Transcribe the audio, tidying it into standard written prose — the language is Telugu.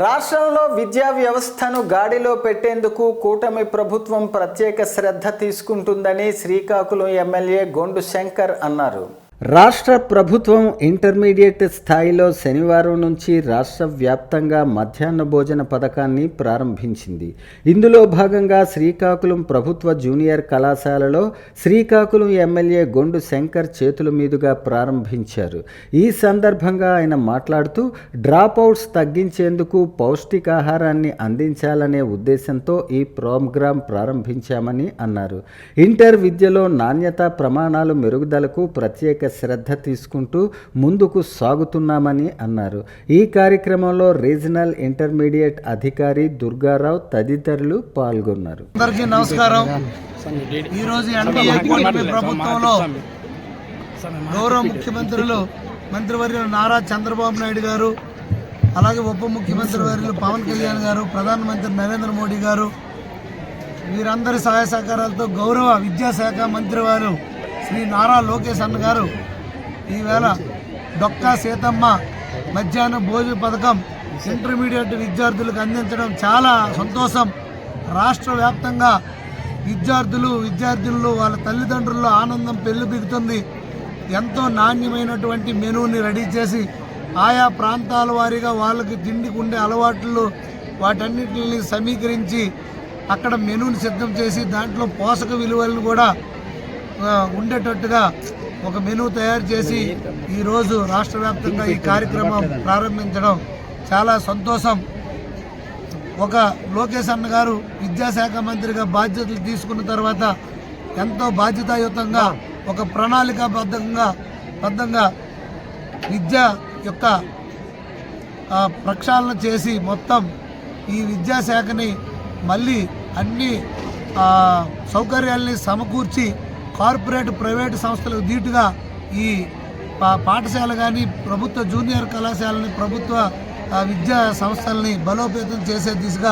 రాష్ట్రంలో విద్యా వ్యవస్థను గాడిలో పెట్టేందుకు కూటమి ప్రభుత్వం ప్రత్యేక శ్రద్ధ తీసుకుంటుందని శ్రీకాకుళం ఎమ్మెల్యే గొండు శంకర్ అన్నారు. రాష్ట్ర ప్రభుత్వం ఇంటర్మీడియట్ స్థాయిలో శనివారం నుంచి రాష్ట్ర వ్యాప్తంగా మధ్యాహ్న భోజన పథకాన్ని ప్రారంభించింది. ఇందులో భాగంగా శ్రీకాకుళం ప్రభుత్వ జూనియర్ కళాశాలలో శ్రీకాకుళం ఎమ్మెల్యే గొండు శంకర్ చేతుల మీదుగా ప్రారంభించారు. ఈ సందర్భంగా ఆయన మాట్లాడుతూ డ్రాప్అవుట్స్ తగ్గించేందుకు పౌష్టికాహారాన్ని అందించాలనే ఉద్దేశంతో ఈ ప్రోగ్రాం ప్రారంభించామని అన్నారు. ఇంటర్ విద్యలో నాణ్యతా ప్రమాణాలు మెరుగుదలకు ప్రత్యేక శ్రద్ధ తీసుకుంటూ ముందుకు సాగుతున్నామని అన్నారు. ఈ కార్యక్రమంలో రీజనల్ ఇంటర్మీడియట్ అధికారి దుర్గారావు తదితరులు పాల్గొన్నారు. అందరికీ నమస్కారం. ఈరోజు ఎన్డీఏ కూటమి ప్రభుత్వంలో గౌరవ ముఖ్యమంత్రులు మంత్రివర్యులు నారా చంద్రబాబు నాయుడు గారు, అలాగే ఉప ముఖ్యమంత్రి వర్యులు పవన్ కళ్యాణ్ గారు, ప్రధానమంత్రి నరేంద్ర మోడీ గారు, వీరందరి సహాయ సహకారాలతో గౌరవ విద్యాశాఖ మంత్రి వారు శ్రీ నారా లోకేష్ అన్న గారు ఈవేళ డొక్కా సీతమ్మ మధ్యాహ్న భోజన పథకం ఇంటర్మీడియట్ విద్యార్థులకు అందించడం చాలా సంతోషం. రాష్ట్ర వ్యాప్తంగా విద్యార్థులు వాళ్ళ తల్లిదండ్రుల్లో ఆనందం పెళ్ళిబిగుతుంది. ఎంతో నాణ్యమైనటువంటి మెనూని రెడీ చేసి ఆయా ప్రాంతాల వారీగా వాళ్ళకి తిండికి ఉండే అలవాట్లు వాటన్నిటిని సమీకరించి అక్కడ మెనూని సిద్ధం చేసి దాంట్లో పోషక విలువలను కూడా ఉండేటట్టుగా ఒక మెనూ తయారు చేసి ఈరోజు రాష్ట్ర వ్యాప్తంగా ఈ కార్యక్రమం ప్రారంభించడం చాలా సంతోషం. ఒక లోకేష్ అన్న గారు విద్యాశాఖ మంత్రిగా బాధ్యతలు తీసుకున్న తర్వాత ఎంతో బాధ్యతాయుతంగా ఒక ప్రణాళికాబద్ధంగా విద్య యొక్క ప్రక్షాళన చేసి మొత్తం ఈ విద్యాశాఖని మళ్ళీ అన్ని సౌకర్యాల్ని సమకూర్చి కార్పొరేట్ ప్రైవేటు సంస్థలకు ధీటుగా ఈ పాఠశాల కానీ ప్రభుత్వ జూనియర్ కళాశాలని ప్రభుత్వ విద్యా సంస్థల్ని బలోపేతం చేసే దిశగా